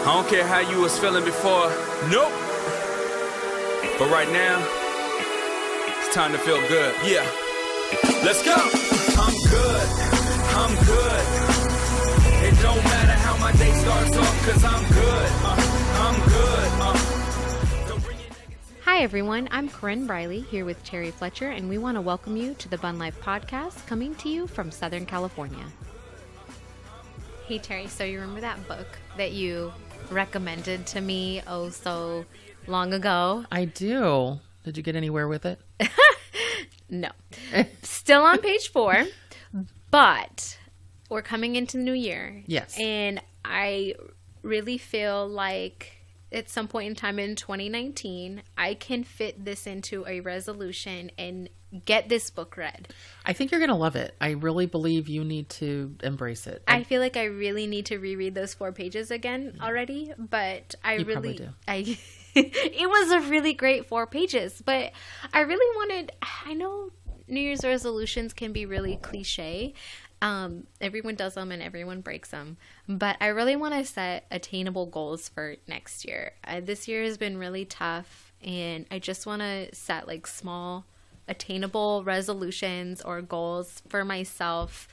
I don't care how you was feeling before. Nope. But right now, it's time to feel good. Yeah. Let's go. I'm good. I'm good. It don't matter how my day starts off, cause I'm good. I'm good. Don't bring your negativity. Hi everyone, I'm Korren Riley here with Terry Fletcher, and we want to welcome you to the BunLife Podcast, coming to you from Southern California. Hey Terry, so you remember that book that you recommended to me so long ago? I do. Did you get anywhere with it? No. Still on page 4, but we're coming into the new year. Yes. And I really feel like at some point in time in 2019, I can fit this into a resolution and get this book read. I think you're going to love it. I really believe you need to embrace it. I feel like I really need to reread those 4 pages again already, but You probably do. It was a really great 4 pages, but I really wanted, I know New Year's resolutions can be really cliche. Everyone does them and everyone breaks them, but I really want to set attainable goals for next year. This year has been really tough, and I just want to set like small attainable resolutions or goals for myself.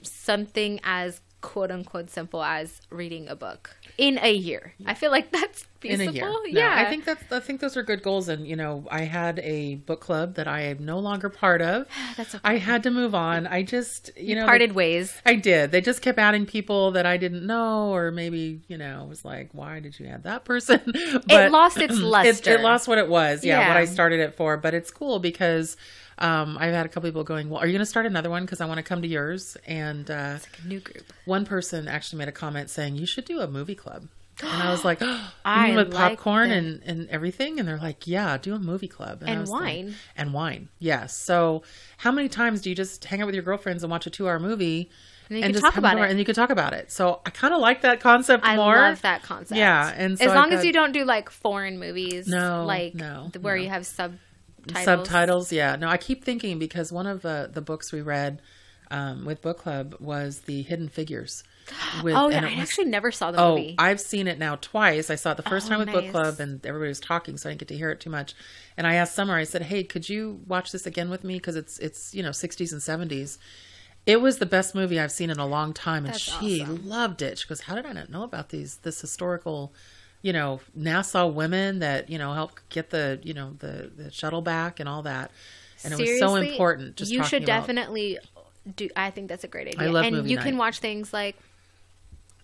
Something as quote unquote simple as reading a book in a year. I feel like that's feasible. In a year. No, Yeah. I think those are good goals. And, I had a book club that I am no longer part of. That's okay. I had to move on. I just, Parted ways. I did. They just kept adding people that I didn't know, or maybe, was like, why did you add that person? But It lost its luster. It lost what it was. Yeah, what Yeah. I started it for. But it's cool because I've had a couple people going, well, are you going to start another one? Because I want to come to yours. And It's like a new group. one person actually made a comment saying, you should do a movie club. And I was like, I with like popcorn that. and everything. And they're like, yeah, do a movie club. I And was like- wine. and wine. Yes. So how many times do you just hang out with your girlfriends and watch a 2-hour movie? And you can just talk have about dinner it. And you can talk about it. So I kind of like that concept I more. love that concept. Yeah. And so as I long as thought- you don't do like foreign movies, No, like no, where no. you have subtitles. Subtitles. Yeah. No, I keep thinking because one of the books we read with book club was The Hidden Figures. Oh yeah, and I it was- actually never saw the movie. I've seen it now twice. I saw it the first Oh, time with book nice. club, and everybody was talking, so I didn't get to hear it too much. And I asked Summer, I said, "Hey, could you watch this again with me? Because it's 60s and 70s." It was the best movie I've seen in a long time, and That's she awesome. loved it. She goes, "How did I not know about this historical, Nassau women that helped get the the shuttle back and all that?" And it was so Seriously, important. Just you should talking about- definitely do. I think that's a great idea. I love and movie you night. can watch things like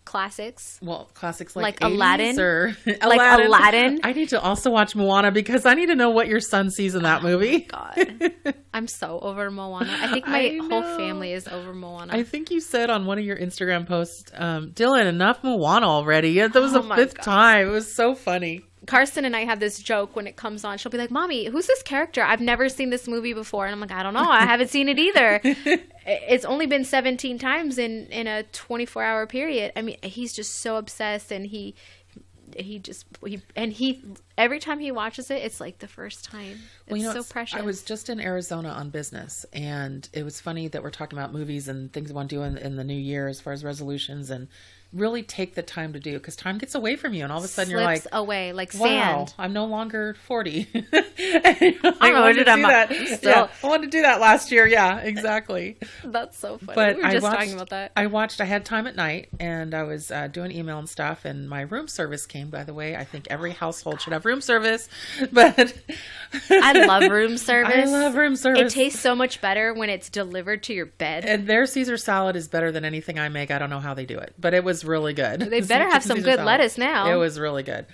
classics. Well, classics Like 80s Aladdin? or Like Aladdin? I need to also watch Moana because I need to know what your son sees in that movie. God, I'm so over Moana. I think my I whole know. family is over Moana. I think you said on one of your Instagram posts, Dylan, enough Moana already. Yeah, that was the Oh my 5th God. time. It was so funny. Karsten and I have this joke when it comes on. She'll be like, "Mommy, who's this character? I've never seen this movie before." And I'm like, "I don't know. I haven't seen it either." It's only been 17 times in a 24-hour period. I mean, he's just so obsessed, and he every time he watches it, it's like the first time. It's so precious. I was just in Arizona on business, and it was funny that we're talking about movies and things we want to do in the new year as far as resolutions, and really take the time to do, because time gets away from you, and all of a sudden you're like, Slips away like wow, sand. I'm no longer 40. I wanted to do that. Still. Yeah, I wanted to do that last year. Yeah, exactly. That's so funny. But we were I just watched, talking about that. I had time at night, and I was doing email and stuff, and my room service came, by the way. I think every household should have room service, but I love room service. I love room service. It tastes so much better when it's delivered to your bed. And their Caesar salad is better than anything I make. I don't know how they do it, but it was really good. They better have some Caesar good salad. lettuce now. It was really good.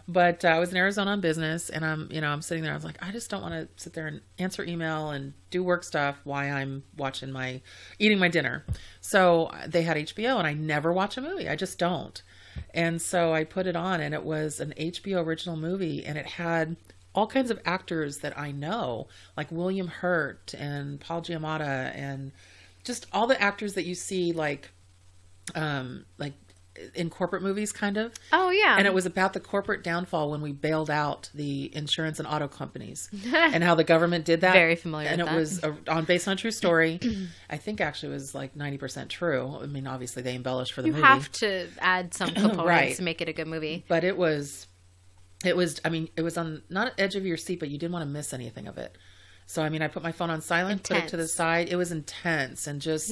But I was in Arizona on business, and I'm sitting there. I was like, I just don't want to sit there and answer email and do work stuff while I'm eating my dinner. So they had HBO, and I never watch a movie. I just don't. And so I put it on, and it was an HBO original movie, and it had all kinds of actors that I know, like William Hurt and Paul Giamatti, and just all the actors that you see, like in corporate movies, kind of. Oh, yeah. And it was about the corporate downfall when we bailed out the insurance and auto companies and how the government did that. Very familiar and with it that. was based on a true story. I think actually it was like 90% true. I mean, obviously they embellished for the movie. You have to add some components Right. to make it a good movie. But it was, I mean, it was on not edge of your seat, but you didn't want to miss anything of it. So, I mean, I put my phone on silent, put it to the side. It was intense. And just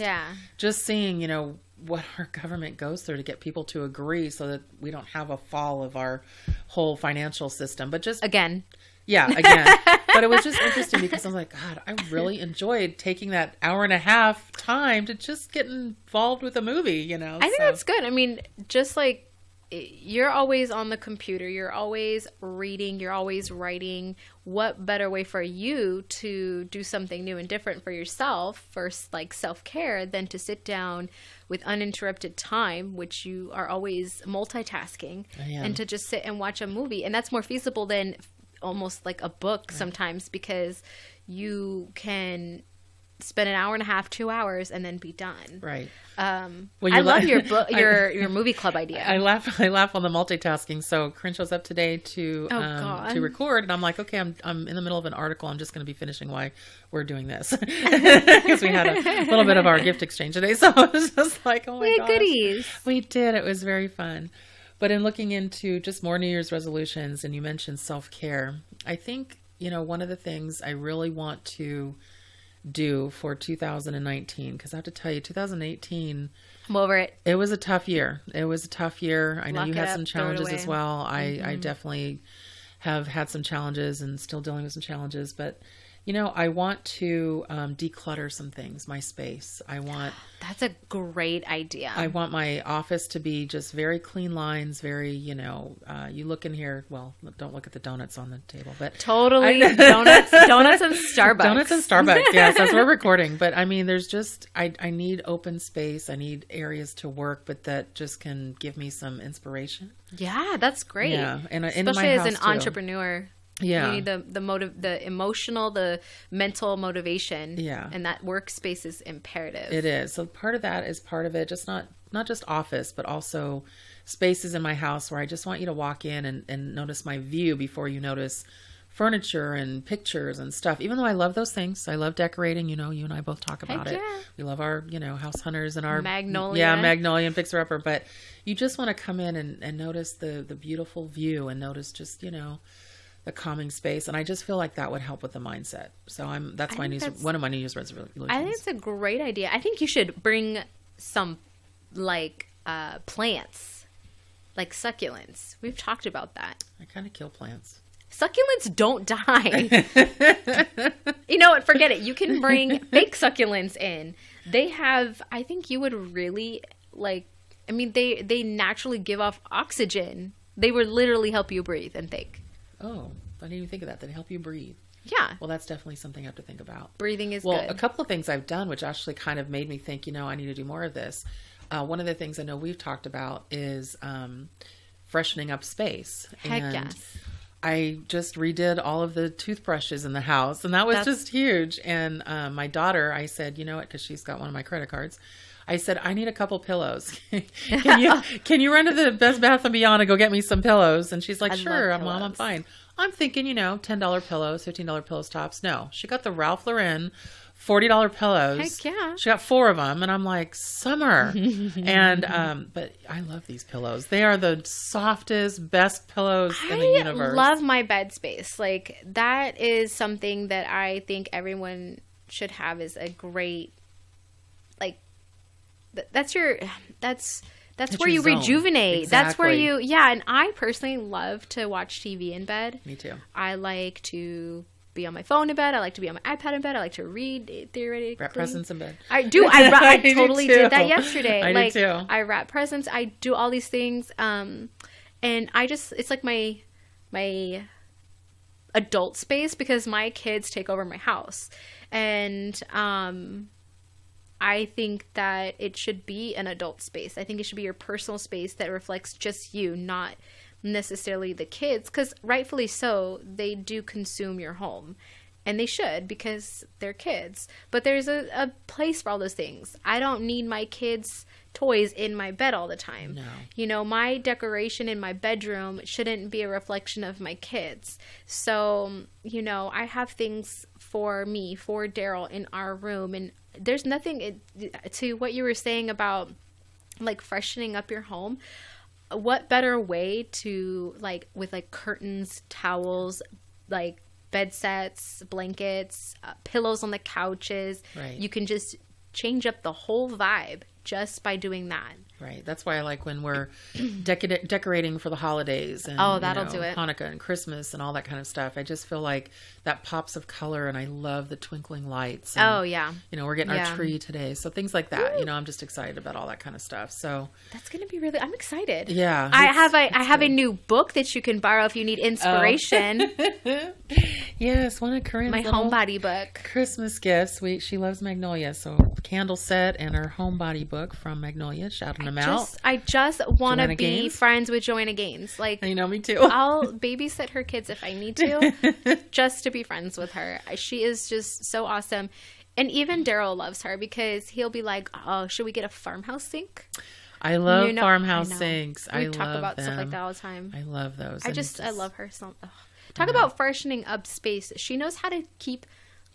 seeing, you know, what our government goes through to get people to agree so that we don't have a fall of our whole financial system. But just again. But it was just interesting because I'm like, God, I really enjoyed taking that hour and a half time to just get involved with a movie, you know. I think that's good. I mean, just like you're always on the computer, you're always reading, you're always writing. What better way for you to do something new and different for yourself, for like self-care, than to sit down with uninterrupted time, which you are always multitasking, and to just sit and watch a movie. And that's more feasible than almost like a book sometimes, because you can spend an hour and a half, 2 hours, and then be done. Right. I love your book, your movie club idea. I laugh on the multitasking. So Corinne shows up today to record, and I'm like, okay, I'm in the middle of an article. I'm just going to be finishing why we're doing this because we had a little bit of our gift exchange today. So I was just like, oh my gosh, goodies. We did. It was very fun. But in looking into just more New Year's resolutions, and you mentioned self-care, I think, you know, one of the things I really want to do for 2019, because I have to tell you, 2018, I'm over it. It was a tough year. I know you had some challenges as well. Mm-hmm. I definitely have had some challenges and still dealing with some challenges, but you know, I want to declutter some things, my space. That's a great idea. I want my office to be just very clean lines, very, you know, you look in here, well, don't look at the donuts on the table, but totally donuts and Starbucks. Donuts and Starbucks, yes, as we're recording. But I mean, there's just, I need open space. I need areas to work, but that just can give me some inspiration. Yeah, that's great. Yeah, and especially in my as an house, too. entrepreneur. Yeah. You need the emotional, the mental motivation. Yeah. And that workspace is imperative. It is. So part of that is part of it, just not just office, but also spaces in my house where I just want you to walk in and notice my view before you notice furniture and pictures and stuff. Even though I love those things. I love decorating, you know, you and I both talk about it. We love our, you know, house hunters and our Magnolia. Yeah, Magnolia and Fixer Upper. But you just want to come in and notice the beautiful view and notice just, you know, the calming space, and I just feel like that would help with the mindset. So that's one of my New Year's resolutions. I think it's a great idea. I think you should bring some like plants, like succulents. We've talked about that. I kind of kill plants. Succulents don't die. You know what? Forget it. You can bring fake succulents in. They have. I think you would really like. I mean, they naturally give off oxygen. They would literally help you breathe and think. Oh, I didn't even think of that. They help you breathe. Yeah. Well, that's definitely something I have to think about. Breathing is good. Well, a couple of things I've done, which actually kind of made me think, you know, I need to do more of this. One of the things I know we've talked about is freshening up space. Heck yes. I just redid all of the toothbrushes in the house, and that's just huge. And my daughter, I said, you know what, because she's got one of my credit cards, I said, I need a couple pillows. Can you run to the Best Bath & Beyond and go get me some pillows? And she's like, sure, Mom, I'm fine. I'm thinking, you know, $10 pillows, $15 pillows tops. No, she got the Ralph Lauren $40 pillows. Heck yeah. She got 4 of them. And I'm like, summer. And, but I love these pillows. They are the softest, best pillows in the universe. I love my bed space. Like, that is something that I think everyone should have, is a great, like, that's where you zone. rejuvenate. Exactly. That's where you, and I personally love to watch TV in bed. Me too. I like to be on my phone in bed. I like to be on my iPad in bed. I like to read theoretically. Wrap presents in bed. I do. I totally did that yesterday. I do too. I wrap presents. I do all these things. And I just, it's like my adult space, because my kids take over my house. And, I think that it should be an adult space. I think it should be your personal space that reflects just you, not necessarily the kids, because rightfully so, they do consume your home. And they should, because they're kids. But there's a place for all those things. I don't need my kids' toys in my bed all the time. No. You know, my decoration in my bedroom shouldn't be a reflection of my kids. So, you know, I have things for me, for Daryl, in our room. And there's nothing to what you were saying about, like, freshening up your home. What better way to, like, with, like, curtains, towels, like, bed sets, blankets, pillows on the couches. Right. You can just change up the whole vibe just by doing that. Right. That's why I like when we're decorating for the holidays and that'll do it. Hanukkah and Christmas and all that kind of stuff. I just feel like that pops of color, and I love the twinkling lights. And, you know, we're getting our tree today. So things like that, you know, I'm just excited about all that kind of stuff. So that's going to be really, I'm excited. Yeah. I have a new book that you can borrow if you need inspiration. Yes. One of Korren's my homebody book. Christmas gifts. She loves Magnolia. So candle set and her homebody book from Magnolia. Shouting them out. I just want to be friends with Joanna Gaines. Like, you know, me too. I'll babysit her kids if I need to, just to be friends with her. She is just so awesome. And even Daryl loves her because he'll be like, oh, should we get a farmhouse sink? I love farmhouse sinks. We talk about stuff like that all the time. I love those. I love her so. Talk about freshening up space. She knows how to keep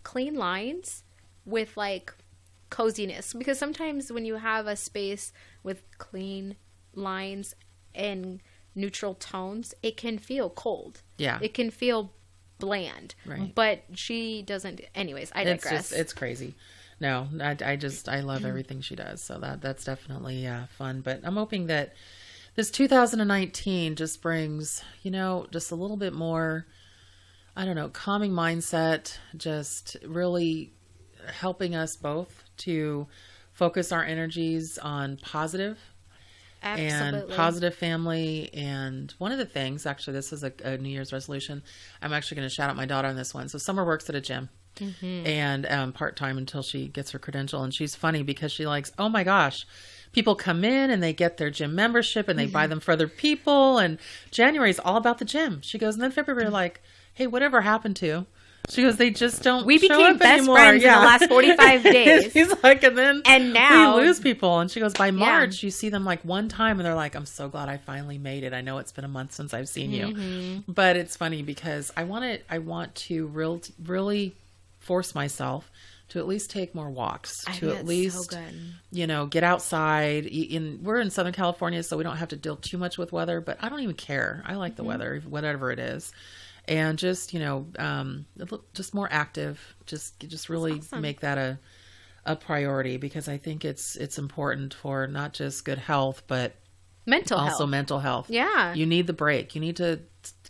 clean lines with, like, coziness, because sometimes when you have a space with clean lines and neutral tones, it can feel cold. Yeah. It can feel bland. Right. But she doesn't. Anyways, I digress. It's crazy. No, I love everything she does. So that's definitely fun. But I'm hoping that this 2019 just brings, you know, just a little bit more, I don't know, calming mindset, just really helping us both to focus our energies on positive. Absolutely. And positive family. And one of the things, actually, this is a New Year's resolution. I'm actually going to shout out my daughter on this one. So Summer works at a gym and part-time until she gets her credential. And she's funny because she likes, oh my gosh, people come in and they get their gym membership and they buy them for other people. And January is all about the gym. She goes, and then February, like, hey, whatever happened to? She goes, they just don't. We show became up best anymore. friends in the last 45 days. He's like, and now we lose people. And she goes, by March, you see them like one time, and they're like, I'm so glad I finally made it. I know it's been a month since I've seen you, but it's funny because I want to really force myself to at least take more walks, to at least, you know, get outside. We're in Southern California, so we don't have to deal too much with weather, but I don't even care. I like the weather, whatever it is. And just, you know, just more active, just really make that a priority, because I think it's important for not just good health, but also mental health. Yeah. You need the break. You need to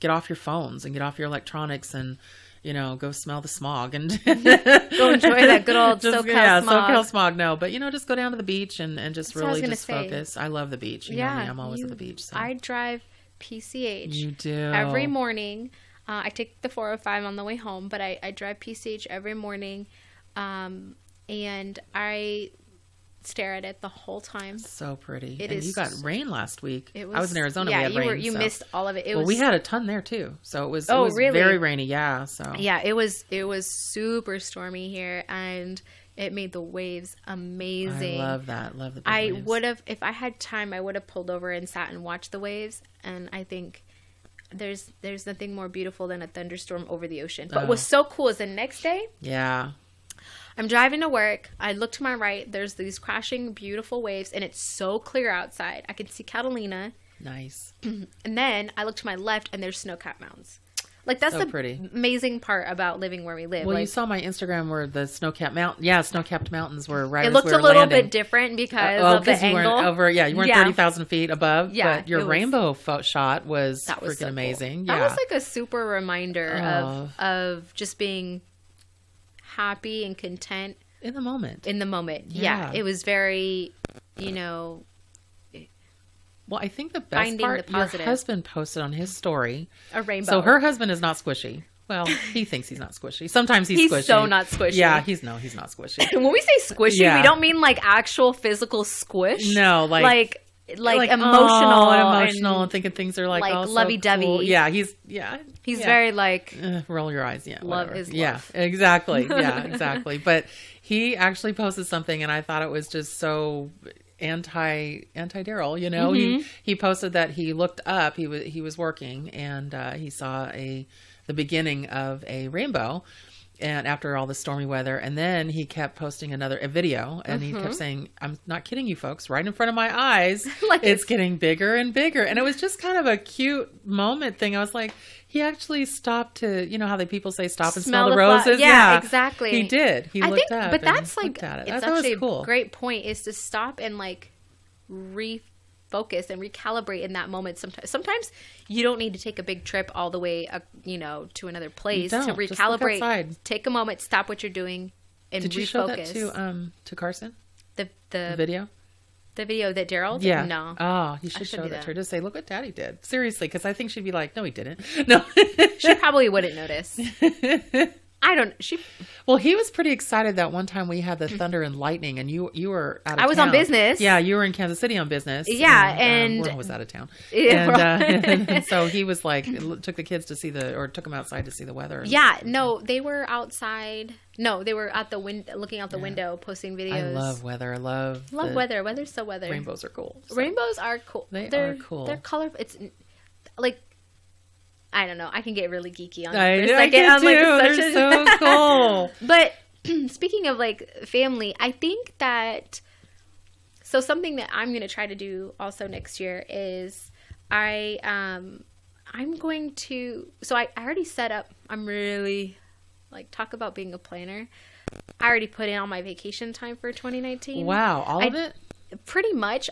get off your phones and get off your electronics and, you know, go smell the smog and go enjoy that good old SoCal smog. SoCal smog. No, but, you know, just go down to the beach and just really just focus. I love the beach. You know me, I'm always at the beach. So. I drive PCH. You do. Every morning. I take the 405 on the way home, but I drive PCH every morning, and I stare at it the whole time. So pretty. You got rain last week. I was in Arizona. Yeah, we had rain. You missed all of it. We had a ton there too. So it was very rainy. Yeah. So yeah, it was super stormy here, and it made the waves amazing. I love that. Love the big I waves. would have, if I had time, I would have pulled over and sat and watched the waves, and I think there's nothing more beautiful than a thunderstorm over the ocean. But what's so cool is the next day, I'm driving to work. I look to my right. There's these crashing, beautiful waves, and it's so clear outside. I can see Catalina. Nice. And then I look to my left, and there's snow-capped mountains. Like, that's the amazing part about living where we live. Well, you saw my Instagram where the snow-capped mountains were right. It looked a little bit different because of the angle. You weren't 30,000 feet above. Yeah, but your rainbow shot was freaking so amazing. Cool. That was like a super reminder of just being happy and content in the moment. Yeah, it was very, you know. Well, I think the best part, your husband posted on his story a rainbow. So her husband is not squishy. Well, he thinks he's not squishy. Sometimes he's squishy. He's so not squishy. Yeah, he's not squishy. When we say squishy, we don't mean like actual physical squish. No, like like emotional and thinking things are like all lovey-dovey. So cool. Yeah, he's very like roll your eyes. Yeah, love whatever. is love. Yeah, exactly. Yeah, exactly. But he actually posted something, and I thought it was just so anti Daryl. You know, he posted that he looked up. He was working, and he saw the beginning of a rainbow. And after all the stormy weather, and then he kept posting a video, and he kept saying, "I'm not kidding you, folks. Right in front of my eyes, like it's getting bigger and bigger." And it was just kind of a cute moment thing. I was like, he actually stopped to, you know how people say, "Stop and smell the roses." Yeah, exactly. He did. He looked up. But that's like at it. It's actually a great point. Is to stop and like refocus and recalibrate in that moment. Sometimes you don't need to take a big trip all the way up, to another place to recalibrate. Take a moment, stop what you're doing, and Did you refocus. show that to Carson? The video? The video that Daryl did? Yeah. No. Oh, you should show that to her. Just say, "Look what Daddy did." Seriously, because I think she'd be like, "No, he didn't." No. She probably wouldn't notice. I don't. Well, he was pretty excited that one time we had the thunder and lightning, and you were out of town. I was on business. Yeah, you were in Kansas City on business. Yeah, and Warren was out of town. And so he was like, took the kids to took them outside to see the weather. Yeah, no, they were outside. No, they were out the window, looking out the window, posting videos. I love weather. I love weather. Weather's so weather. Rainbows are cool. So. Rainbows are cool. They're cool. They're colorful. It's like, I don't know. I can get really geeky on it for a second. I'm like, they're so cool. But speaking of like family, I think that something that I'm going to try to do also next year is I'm going to. So I already set up. I'm really talk about being a planner. I already put in all my vacation time for 2019. Wow, all of it? Pretty much.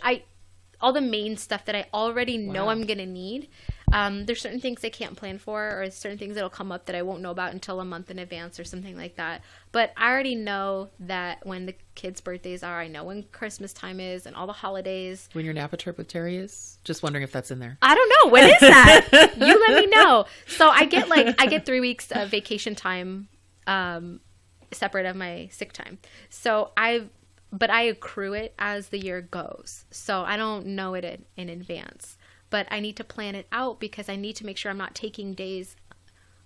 All the main stuff that I already know I'm going to need. There's certain things I can't plan for, or certain things that'll come up that I won't know about until a month in advance or something like that. But I already know that when the kids' birthdays are, I know when Christmas time is and all the holidays. When your Napa trip with Terry is? Just wondering if that's in there. I don't know. When is that? You let me know. So I get 3 weeks of vacation time, separate of my sick time. So but I accrue it as the year goes. So I don't know it in advance. But I need to plan it out because I need to make sure I'm not taking days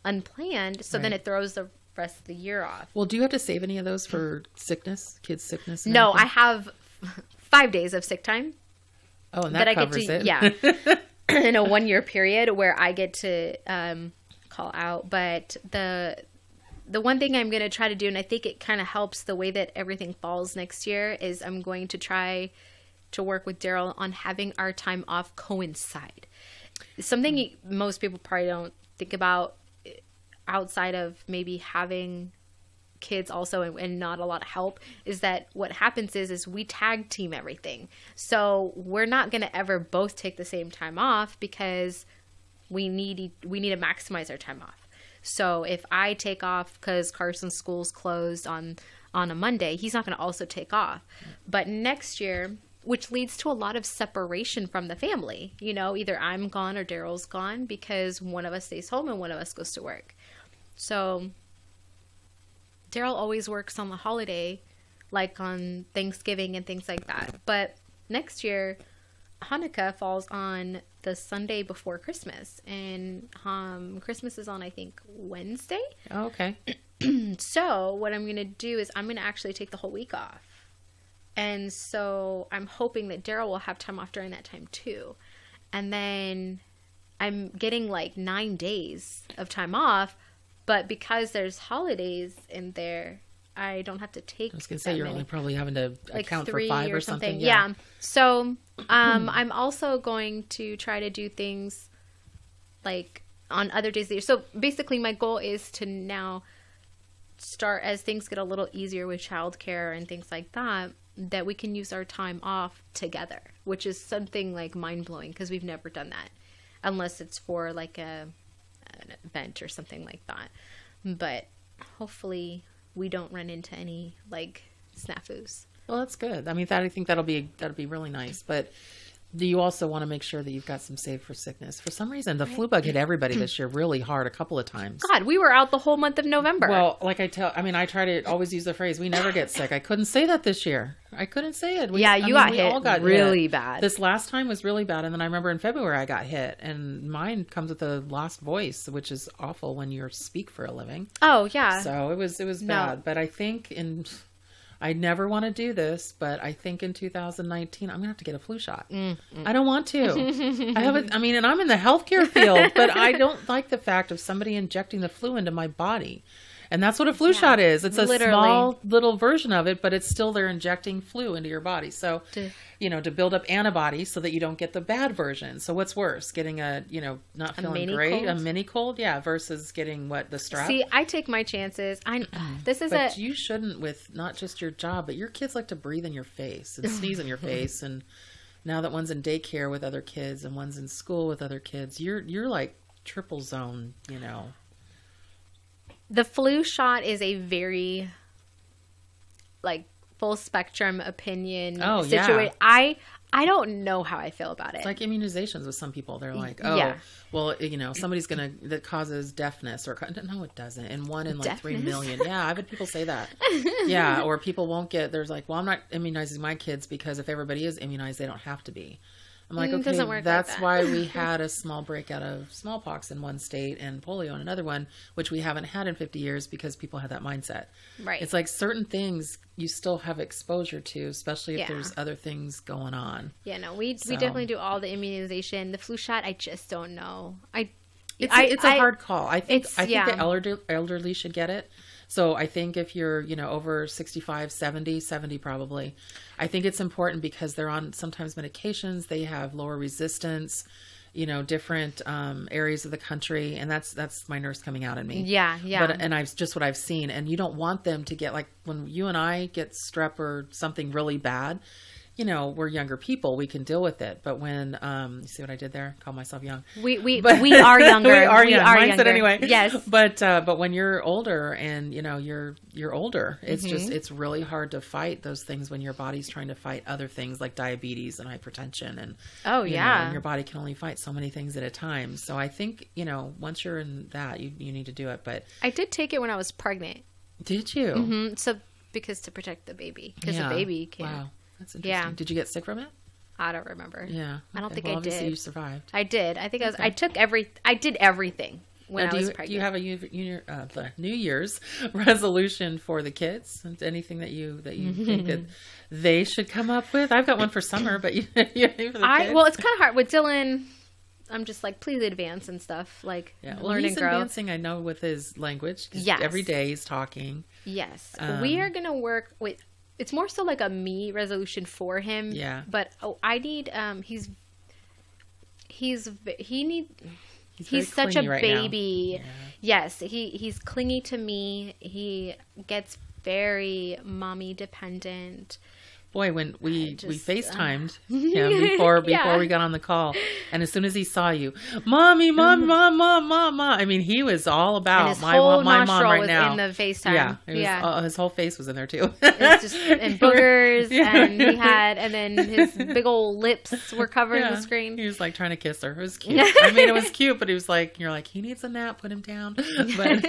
unplanned. So then it throws the rest of the year off. Well, do you have to save any of those for sickness, kids' sickness? No, I have 5 days of sick time. Oh, and that covers it. Yeah. In a 1 year period where I get to call out. But the one thing I'm going to try to do, and I think it kind of helps the way that everything falls next year, is I'm going to try to work with Daryl on having our time off coincide. Something most people probably don't think about outside of maybe having kids also and not a lot of help is that what happens is we tag team everything. So we're not going to ever both take the same time off because we need to maximize our time off. So if I take off because Carson's school's closed on a Monday, he's not going to also take off. But next year, which leads to a lot of separation from the family, either I'm gone or Daryl's gone because one of us stays home and one of us goes to work. So Daryl always works on the holiday, like on Thanksgiving and things like that. But next year, Hanukkah falls on the Sunday before Christmas, and Christmas is on, I think, Wednesday. Oh, okay. So what I'm going to do is I'm going to actually take the whole week off. And so I'm hoping that Daryl will have time off during that time too. And then I'm getting 9 days of time off, but because there's holidays in there, I don't have to take. I was going to say you're only probably having to account for 5 or something. Yeah. So I'm also going to try to do things on other days of the year. So basically my goal is to now start, as things get a little easier with childcare and things like that we can use our time off together, which is something mind-blowing because we've never done that unless it's for an event or something like that. But hopefully we don't run into any snafus. Well, that's good. I mean, I think that'll be really nice. But you also want to make sure that you've got some saved for sickness. For some reason, the flu bug hit everybody this year really hard a couple of times. God, we were out the whole month of November. Well, like I try to always use the phrase, we never get sick. I couldn't say that this year. I couldn't say it. We all got really hit. bad. This last time was really bad. And then I remember in February I got hit. And mine comes with a lost voice, which is awful when you speak for a living. Oh, yeah. So it was bad. But I think I never want to do this, but I think in 2019, I'm going to have to get a flu shot. I don't want to. And I'm in the healthcare field, but I don't like the fact of somebody injecting the flu into my body. And that's what a flu shot is. It's a small little version of it, but it's still they're injecting flu into your body. So, to build up antibodies so that you don't get the bad version. So what's worse, getting not feeling great, a mini cold, versus getting the strep? See, I take my chances. But you shouldn't with not just your job, but your kids like to breathe in your face and sneeze in your face. And now that one's in daycare with other kids and one's in school with other kids, you're like triple zone, The flu shot is a very, full spectrum opinion situation. Yeah. I don't know how I feel about it. It's like immunizations with some people. They're like, somebody's that causes deafness or no, it doesn't. And one in 3 million. Yeah, I've had people say that. Yeah, or people won't get. There's like, well, I'm not immunizing my kids because if everybody is immunized, they don't have to be. I'm like, okay, that's why we had a small breakout of smallpox in one state and polio in another one, which we haven't had in 50 years because people had that mindset. Right. It's like certain things you still have exposure to, especially if there's other things going on. Yeah, no, we definitely do all the immunization. The flu shot, I just don't know. It's a hard call. I think the elderly should get it. So I think if you're, over 65, 70 probably, I think it's important because they're on sometimes medications. They have lower resistance, different areas of the country. And that's my nurse coming out in me. Yeah. Yeah. And I've just what I've seen. And you don't want them to get when you and I get strep or something really bad, we're younger people. We can deal with it. But when, you see what I did there? Call myself young. We are younger. we are young. Mindset younger. Anyway. Yes. But when you're older and, you're older, it's it's really hard to fight those things when your body's trying to fight other things like diabetes and hypertension. And, and your body can only fight so many things at a time. So I think, once you're in that, you need to do it. But I did take it when I was pregnant. Did you? Mm-hmm. So because to protect the baby. Because the baby can. Wow. That's interesting. Yeah. Did you get sick from it? I don't remember. Yeah. Okay. I don't think I did. Obviously you survived. I did. I think I did everything when I was pregnant. Do you have a New Year's resolution for the kids? Anything that you think that they should come up with? I've got one for summer, but for the kids? Well, it's kind of hard with Dylan. I'm just like, please advance and stuff, learn and grow. He's advancing, I know, with his language. Yes. Every day he's talking. Yes. We are going to work with. It's more so like a me resolution for him. Yeah. But I need. He's such a baby. Yeah. Yes. He's clingy to me. He gets very mommy dependent. Boy, when we FaceTimed him before we got on the call, and as soon as he saw you, mommy, mom. I mean, he was all about my mom right now. In the FaceTime. Yeah, his whole face was in there too. It's just and boogers, and then his big old lips were covering the screen. He was like trying to kiss her. It was cute. I mean, it was cute, but he was like, you're like, he needs a nap. Put him down. But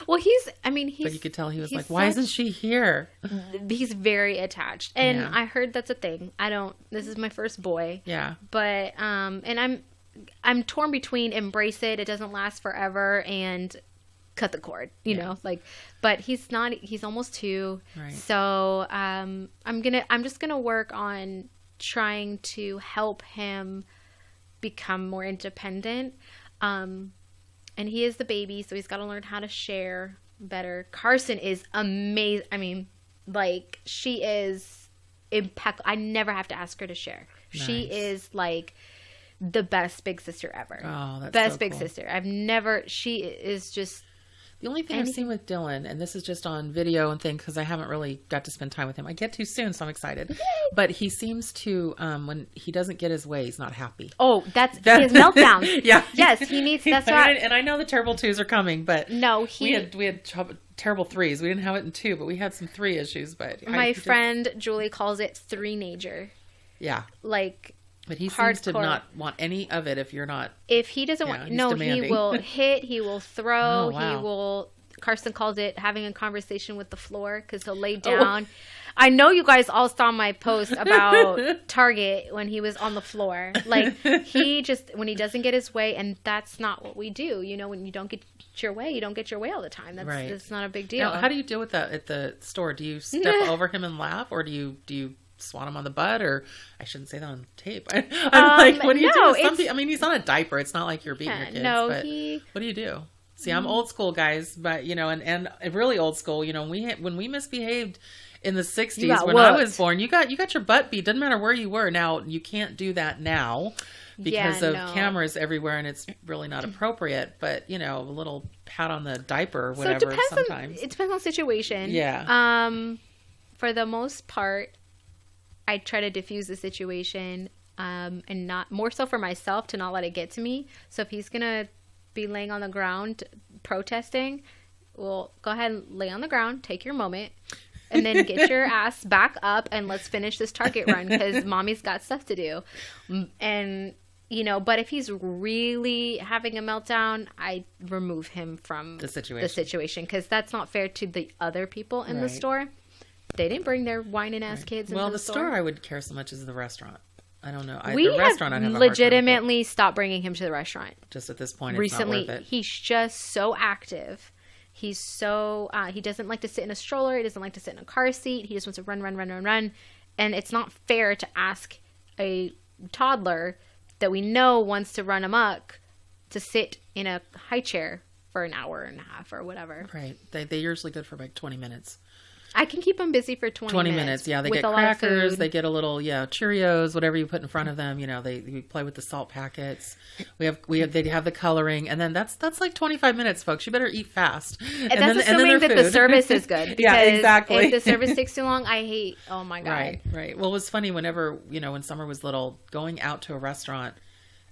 well, but you could tell he was like, why isn't she here? He's very attached, and I heard that's a thing. This is my first boy. Yeah. But, and I'm torn between embrace it doesn't last forever, and cut the cord, but he's almost 2. Right. So, I'm just going to work on trying to help him become more independent. And he is the baby, so he's got to learn how to share better. Carson is amazing. I mean, she is impeccable. I never have to ask her to share. Nice. She is like the best big sister ever. Oh, that's best so big cool. sister. She is just the only thing I've seen with Dylan, and this is just on video and things because I haven't really got to spend time with him. I get to soon, so I'm excited. But he seems to, when he doesn't get his way, he's not happy. Oh, he has meltdowns. Yeah. Yes, he needs. That's right. And I know the terrible 2s are coming, but no, we had terrible 3s. We didn't have it in 2, but we had some 3 issues. But my friend Julie calls it 3-nager. Yeah. But he seems to not want any of it if you're not. If he doesn't want, no, demanding. He will hit, he will throw, he will, Carson calls it having a conversation with the floor because he'll lay down. I know you guys all saw my post about Target when he was on the floor. Like, when he doesn't get his way, and that's not what we do. You know, when you don't get your way, you don't get your way all the time. That's not a big deal. Now, how do you deal with that at the store? Do you step over him and laugh, or do you swat him on the butt? Or I shouldn't say that on tape. I'm like, what do you do? I mean, he's on a diaper. It's not like you're beating your kids. No, but what do you do? See, I'm old school, guys, but you know, and really old school. You know, when we misbehaved in the 60s when I was born, you got your butt beat. Doesn't matter where you were. Now you can't do that now because of cameras everywhere, and it's really not appropriate. But you know, a little pat on the diaper or whatever. It depends on situation. Yeah. For the most part, I try to diffuse the situation, and not more so for myself to not let it get to me. So if he's gonna be laying on the ground protesting, well, go ahead and lay on the ground, take your moment, and then get your ass back up and let's finish this Target run because mommy's got stuff to do. And you know, but if he's really having a meltdown, I remove him from the situation because that's not fair to the other people in the store. They didn't bring their whining ass kids into the store. I would care so much as the restaurant. I don't know. We have legitimately stopped bringing him to the restaurant. Just at this point, recently, it's not worth it. He's just so active. He's so he doesn't like to sit in a stroller. He doesn't like to sit in a car seat. He just wants to run. And it's not fair to ask a toddler that we know wants to run amok to sit in a high chair for an hour and a half or whatever. Right. They're usually good for like 20 minutes. I can keep them busy for 20 minutes. Yeah, they get crackers, they get a little, Cheerios, whatever you put in front of them. You know, we play with the salt packets. They have the coloring, and then that's like 25 minutes, folks. You better eat fast. And that's assuming that the service is good. Yeah, exactly. If the service takes too long, I hate. Oh my god. Right. Well, it was funny whenever when Summer was little, going out to a restaurant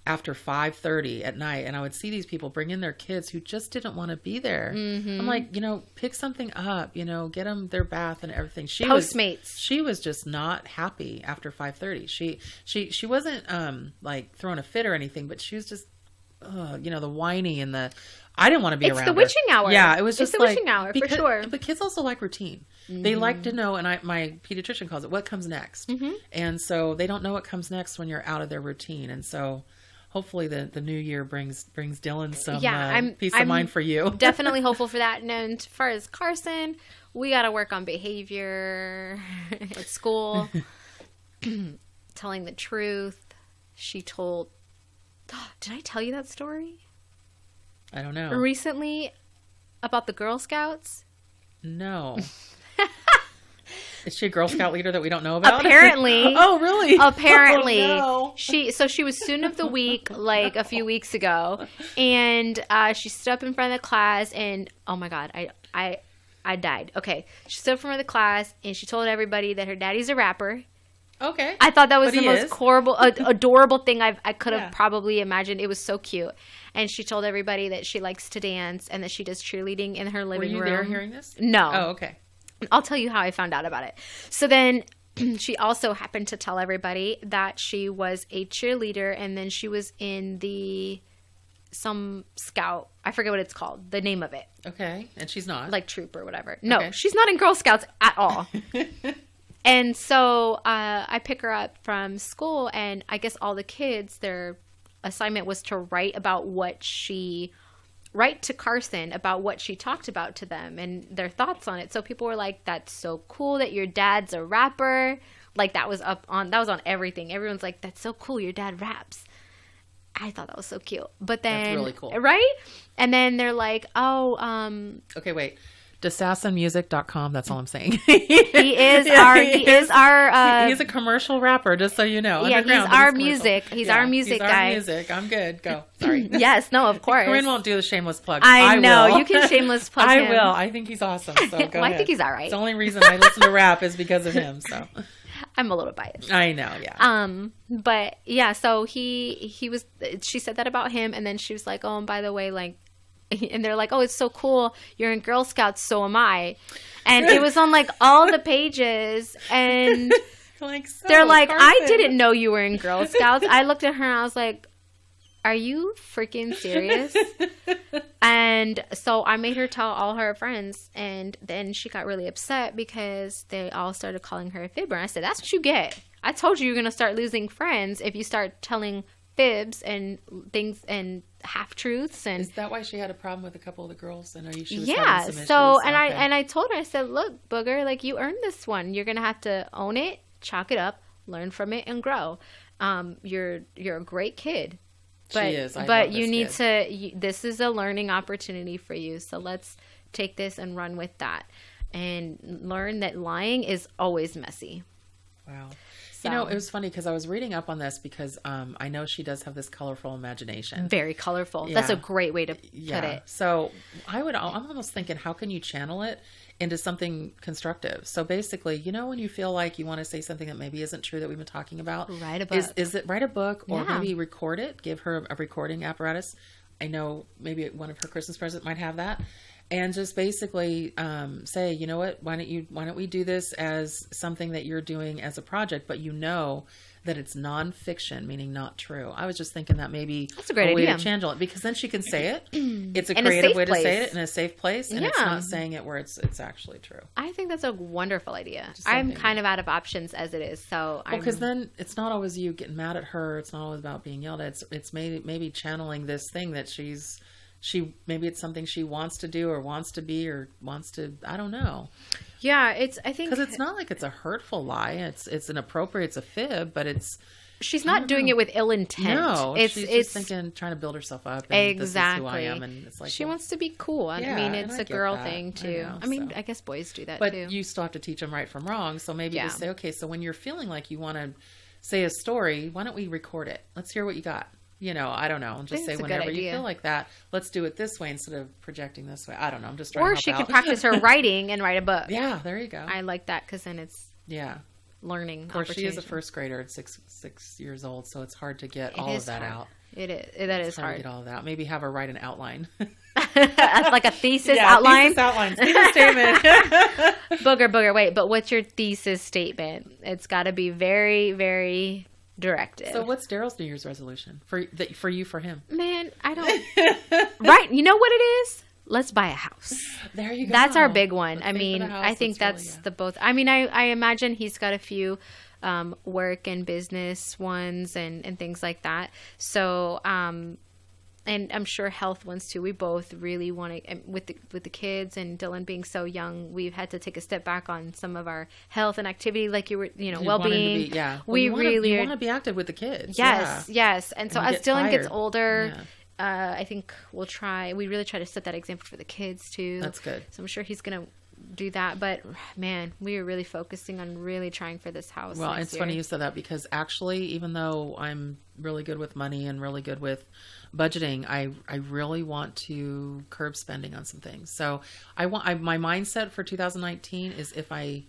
after 5:30 at night, and I would see these people bring in their kids who just didn't want to be there. Mm-hmm. I'm like, pick something up, get them their bath and everything. Postmates. She was just not happy after 5:30. She wasn't like throwing a fit or anything, but she was just, the whiny and the. I didn't want to be around her. It's the witching hour. Yeah, it was just the witching hour for sure. But kids also like routine. Mm-hmm. They like to know, and my pediatrician calls it what comes next. Mm-hmm. And so they don't know what comes next when you're out of their routine, and so. Hopefully the new year brings Dylan some peace of mind for you. Definitely hopeful for that. And as far as Carson, we got to work on behavior at school. Telling the truth. She told... Did I tell you that story? I don't know. Recently about the Girl Scouts? No. Is she a Girl Scout leader that we don't know about? Apparently. Oh, really? Apparently. Oh, no. She was student of the week like a few weeks ago, and she stood up in front of the class, and oh my god, I died. Okay, she stood up in front of the class, and she told everybody that her daddy's a rapper. Okay. I thought that was the most adorable thing I could have probably imagined. It was so cute. And she told everybody that she likes to dance and that she does cheerleading in her living room. Were you there hearing this? No. Oh, okay. I'll tell you how I found out about it. So then she also happened to tell everybody that she was a cheerleader, and then she was in some scout. I forget what it's called, the name of it. Okay. And she's not? Like troop or whatever. No, she's not in Girl Scouts at all. And so I pick her up from school, and I guess all the kids, their assignment was to write to Carson about what she talked about to them and their thoughts on it. So people were like, that's so cool that your dad's a rapper. Like that was on everything. Everyone's like, that's so cool. Your dad raps. I thought that was so cute. But then, that's really cool. Right? And then they're like, okay, wait. DeSassenmusic.com. That's all I'm saying. He is a commercial rapper, just so you know. Yeah, he's our music. He's our music guy. Music. I'm good. Go. Sorry. Yes, no, of course. Corinne won't do the shameless plug. I know. Will. You can shameless plug him. I will. I think he's awesome. So go ahead. I think he's all right. The only reason I listen to rap is because of him. So I'm a little biased. I know. Yeah. But yeah. So he was. She said that about him, and then she was like, "Oh, and by the way, like." And they're like, oh, it's so cool. You're in Girl Scouts, so am I. And it was on like all the pages. And Like, so, They're like, Carson. I didn't know you were in Girl Scouts. I looked at her and I was like, are you freaking serious? And so I made her tell all her friends, and then she got really upset because they all started calling her a fibber. And I said, that's what you get. I told you you're going to start losing friends if you start telling fibs and things and half-truths. And is that why she had a problem with a couple of the girls? I know she was yeah, having some so issues. and I told her, I said, look, Booger, like, you earned this one. You're going to have to own it, chalk it up, learn from it, and grow. You're a great kid. But, she is. But you need to, this is a learning opportunity for you. So let's take this and run with that and learn that lying is always messy. Wow. So, You know, it was funny because I was reading up on this because I know she does have this colorful imagination. very colorful. Yeah. That's a great way to put it. So I'm almost thinking, how can you channel it into something constructive? So basically, you know, when you feel like you want to say something that maybe isn't true that we've been talking about, Write a book. Is it write a book or Yeah. maybe record it? Give her a recording apparatus. I know maybe one of her Christmas presents might have that. And just basically say, you know what, why don't we do this as something that you're doing as a project, but you know that it's nonfiction, meaning not true. I was just thinking that maybe that's a great way idea to channel it, because then she can say it. It's a In a creative safe way to place. say it in a safe place, and it's Yeah. not saying it where it's actually true. I think that's a wonderful idea. Just I'm something. kind of out of options as it is. So Well, because then it's not always you getting mad at her. It's not always about being yelled at. It's maybe channeling this thing that maybe it's something she wants to do or wants to be or wants to, I don't know. yeah, I think Because it's not like it's a hurtful lie. It's a fib, but she's not doing it with ill intent. no, it's she's just thinking, trying to build herself up. And exactly. This is who I am. And it's like, she well, wants to be cool. I Yeah, mean, and it's I a get girl that. thing I too. know, I mean, so. I guess boys do that but too. you still have to teach them right from wrong. So maybe Yeah. just say, okay, so when you're feeling like you want to say a story, why don't we record it? Let's hear what you got. You know, I don't know. And just think say it's a good whenever you idea. feel like that, let's do it this way instead of projecting this way. I don't know. I'm just trying Or to help she out. can practice her writing and write a book. Yeah, there you go. I like that because then it's Yeah. learning. Of course, she is a first grader at six years old, so it's hard to get all of that out. It is. That is It's hard hard. to get all of that. Maybe have her write an outline. Like a thesis outline. Thesis outline. Thesis statement. Booger. Wait, but what's your thesis statement? It's got to be very, very directive. So what's Daryl's New Year's resolution for you, for him? Man, I don't. Right. You know what it is? Let's buy a house. There you go. That's our big one. Let's I pay for mean, the house. I think Let's that's really, the both. I mean, I imagine he's got a few work and business ones and things like that. So, and I'm sure health ones too. We both really want to, with the kids and Dylan being so young, we've had to take a step back on some of our health and activity, like you wanted to Well, well-being. you really want to be active with the kids. Yes. And so And you as get Dylan gets tired. older, Yeah. I think we really try to set that example for the kids too. That's good. So I'm sure he's going to do that. But man, we are really focusing on really trying for this house. Well, next it's year. funny you said that, because actually, even though I'm really good with money and really good with budgeting, I really want to curb spending on some things. So my mindset for 2019 is if I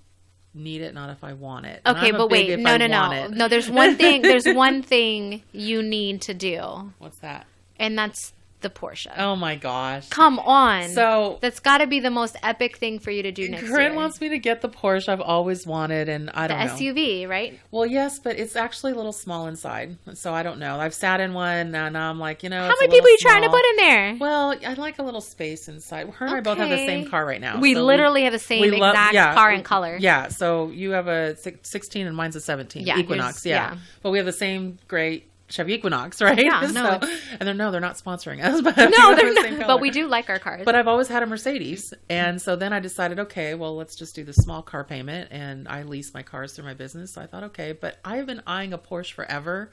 need it, not if I want it. And Okay, I'm a but big wait, if I want no. it. No, there's one thing. There's one thing you need to do, What's that? and that's the Porsche. Oh my gosh. Come on. So that's got to be the most epic thing for you to do next Korren year. wants me to get the Porsche I've always wanted, and I The don't know. SUV, right? Well, yes, but it's actually a little small inside, so I don't know. I've sat in one, and now I'm like, How it's a many people little are you trying to small. put in there? Well, I like a little space inside. Her and I both have the same car right now. We so literally have the same exact car and color. Yeah, so you have a 16 and mine's a 17 Yeah, Equinox. yours- Yeah. yeah. But we have the same great Chevy Equinox, right? Yeah, no, and they're not sponsoring us. But No, we have they're the same not. color. But we do like our cars. But I've always had a Mercedes. And so then I decided, okay, well, let's just do the small car payment. And I lease my cars through my business. So I thought, okay, but I've been eyeing a Porsche forever.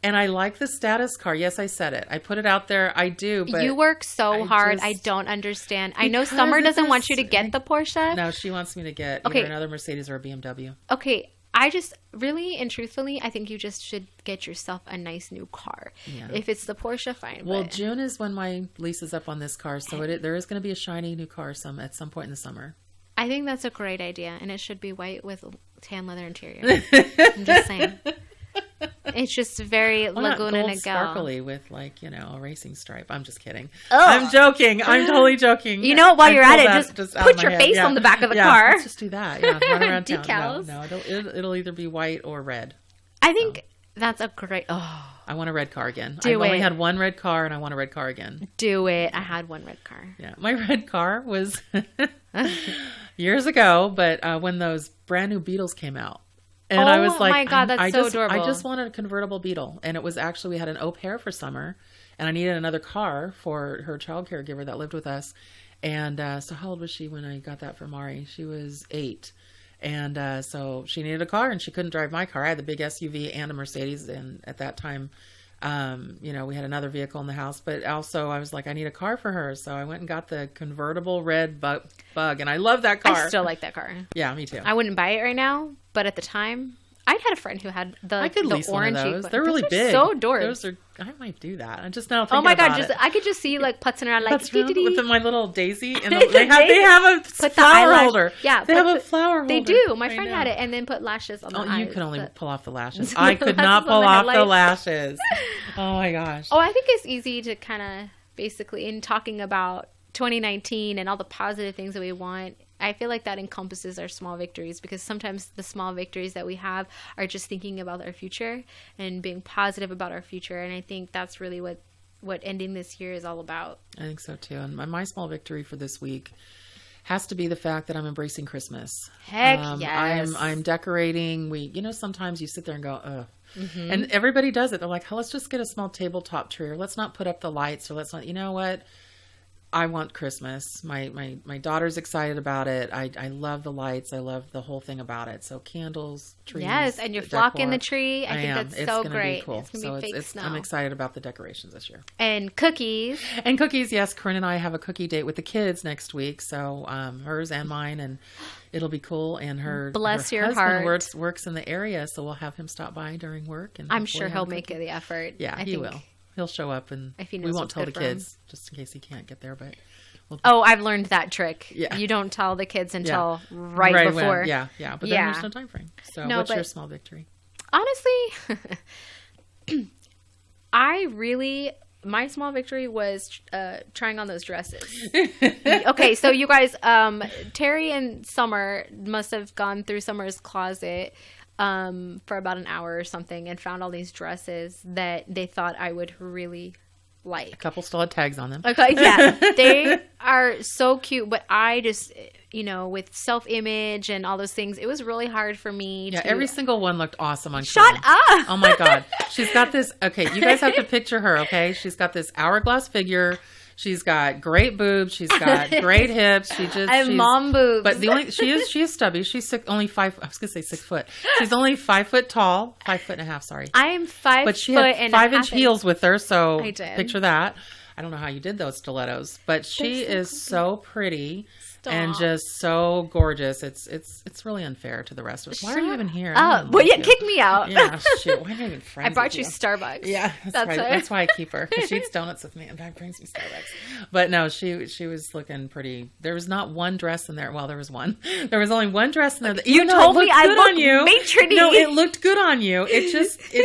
And I like the status car. Yes, I said it. I put it out there. I do. But you work so hard. I just- don't understand. I know Because Summer it's doesn't a- want you to get the Porsche. No, she wants me to get Okay. either another Mercedes or a BMW. Okay. I just really and truthfully, I think you just should get yourself a nice new car. Yeah. If it's the Porsche, fine. Well, but June is when my lease is up on this car, so there is going to be a shiny new car at some point in the summer. I think that's a great idea, and it should be white with tan leather interior. I'm just saying. It's just very Why not Laguna gold Niguel. sparkly with like, a racing stripe. I'm just kidding. Ugh. I'm joking. I'm totally joking. You know, while I you're at pulled it, that just out put of my your head. face on the back of the car. Let's just do that. Yeah, run around town. Decals. No, it'll either be white or red. I think that's a great... Oh, I want a red car again. Do I've only it. had one red car, and I want a red car again. do it. I had one red car. Yeah, my red car was years ago, but when those brand new Beetles came out. And I was like, my God, that's so adorable. I just wanted a convertible Beetle. And it was actually, we had an au pair for summer, and I needed another car for her child caregiver that lived with us. And so how old was she when I got that for Mari? She was 8. And so she needed a car, and she couldn't drive my car. I had the big SUV and a Mercedes. And at that time, we had another vehicle in the house. But also I was like, I need a car for her. So I went and got the convertible red bug. And I love that car. I still like that car. Yeah, me too. I wouldn't buy it right now, but at the time, I'd had a friend who had I could the lease one of orangey those. one. They're really Those are big. so adorable. I might do that. I'm just now Oh thinking my God! about it. I could just see like putzing around like That's real, dee-dee-dee. with my little daisy, and The they have a Put the flower eyelash- holder. Yeah, they have a flower holder. They do. My I friend know. had it, and then put lashes on the eyes. Oh, you could only but- pull off the lashes. The I could not lashes on pull the off the headlights. lashes. Oh my gosh. Oh, I think it's easy to kind of basically, in talking about 2019 and all the positive things that we want, I feel like that encompasses our small victories, because sometimes the small victories that we have are just thinking about our future and being positive about our future. And I think that's really what ending this year is all about. I think so too. And my small victory for this week has to be the fact that I'm embracing Christmas. Heck yes. I'm decorating. Sometimes you sit there and go, ugh. Mm-hmm. And everybody does it. They're like, oh, let's just get a small tabletop tree, or let's not put up the lights, or let's not, you know what? I want Christmas. My daughter's excited about it. I love the lights. I love the whole thing about it. So candles, trees. Yes, and you're the flocking the decor. tree. I think that's It's so gonna great. Be cool. It's going to be fake snow. I'm excited about the decorations this year. And cookies. And cookies, yes. Corinne and I have a cookie date with the kids next week. So hers and mine, and it'll be cool. And her Bless your husband heart. works in the area, so we'll have him stop by during work. And I'm hopefully sure have he'll a make cookie. the effort. Yeah, he will. He'll show up, and If he we knows won't what's tell the good for him. kids just in case he can't get there. But Oh, I've learned that trick. Yeah. You don't tell the kids until Yeah. right when- before. yeah. But then Yeah. there's no time frame. So No, what's your but- small victory? Honestly, my small victory was trying on those dresses. Okay, so you guys, Terry and Summer must have gone through Summer's closet for about an hour or something and found all these dresses that they thought I would really A like. couple still had tags on them. Okay, yeah, they are so cute, but I just, with self-image and all those things, it was really hard for me Yeah, to... every single one looked awesome on Shut Corinne. up! Oh my God. She's got this. Okay, you guys have to picture her, okay? She's got this hourglass figure. She's got great boobs. She's got great hips. I have mom boobs. But she is stubby. She's only 5. I was gonna say 6 foot. She's only 5 foot tall, 5 foot and a half. Sorry. I am 5 But she foot had and 5-inch a half heels with her. So I did. picture that. I don't know how you did those stilettos, but she is so pretty and Stop. just so gorgeous. It's really unfair to the rest of us. Why are you even here? Oh, well, yeah, kick me out. Yeah, shoot. Why am I even friends I brought with you Starbucks. Yeah, That's right. it. That's why I keep her. 'Cause she eats donuts with me and brings me Starbucks. But no, she was looking pretty. There was not one dress in there. Well, there was one. There was only one dress in there. That, even though told it me looked I good look on you. matronly. No, it looked good on you.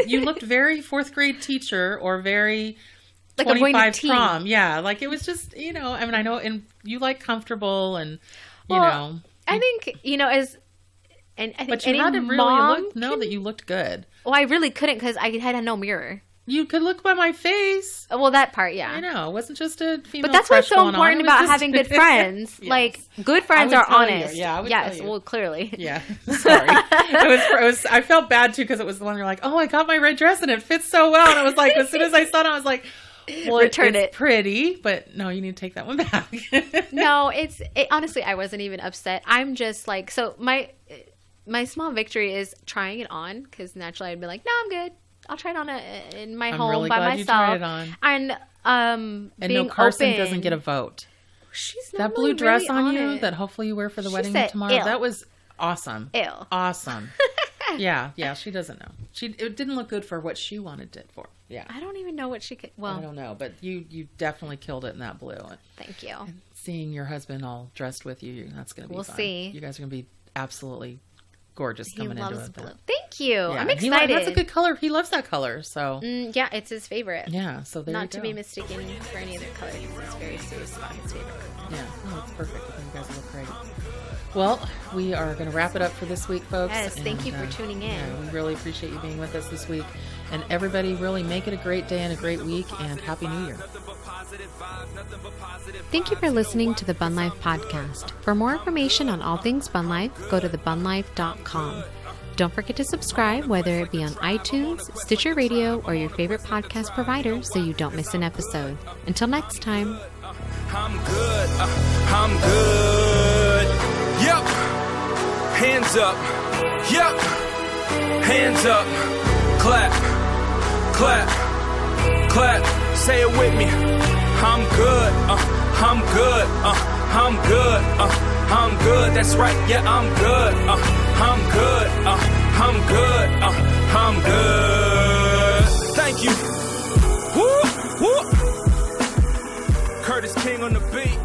You looked very 4th grade teacher or very Like I'm going to 25 tea. prom. Yeah, like it was just I mean, I know, and you like comfortable and I think as and I think But you any had to really mom know that you looked good. Well, I really couldn't because I had no mirror. You could look by my face. Well, that part, yeah. I know. It wasn't just a female. But that's what's crush so going on. important It was about just- having good friends. Yes. Like good friends I would are tell you. honest. Yeah, I would yes. tell you. Well, clearly. Yeah. Sorry. It was. I felt bad too because it was the one you're like, oh, I got my red dress and it fits so well. And I was like, as soon as I saw it, I was like, well, Return it's it. pretty, but no, you need to take that one back. No, honestly, I wasn't even upset. I'm just like, so my small victory is trying it on because naturally I'd be like, no, I'm good. I'll try it on in my home really by glad myself. you tried it on. And And being no, Carson open. doesn't get a vote. She's That blue dress really on you it. that hopefully you wear for the She wedding said, tomorrow, "Ew." that was awesome. Ew. Awesome. Yeah, she doesn't know. It didn't look good for what she wanted it for. Yeah. I don't even know what she could. I Well, don't know, but you definitely killed it in that blue. thank you. Seeing your husband all dressed with you, that's going to be We'll fun. see. You guys are going to be absolutely gorgeous coming into it. Blue. Thank you. Yeah, I'm and excited. That's a good color. He loves that color. So yeah, it's his favorite. yeah, so there Not you to go. be mistaken for any other color. It's very serious about his favorite color. Yeah, no, it's perfect. I think you guys look great. Well, we are going to wrap it up for this week, folks. Yes, thank you for tuning in. Yeah, we really appreciate you being with us this week. And everybody, really make it a great day and a great week, and Happy New Year. Thank you for listening to the BunLife Podcast. For more information on all things BunLife, go to thebunlife.com. Don't forget to subscribe, whether it be on iTunes, Stitcher Radio, or your favorite podcast provider, so you don't miss an episode. Until next time. I'm good. I'm good. Yep. Hands up. Yep. Hands up. Clap. Clap. Clap. Say it with me. I'm good. I'm good. I'm good. I'm good. That's right. Yeah, I'm good. I'm good. I'm good. I'm good. Thank you. Woo. Woo. Curtis King on the beat.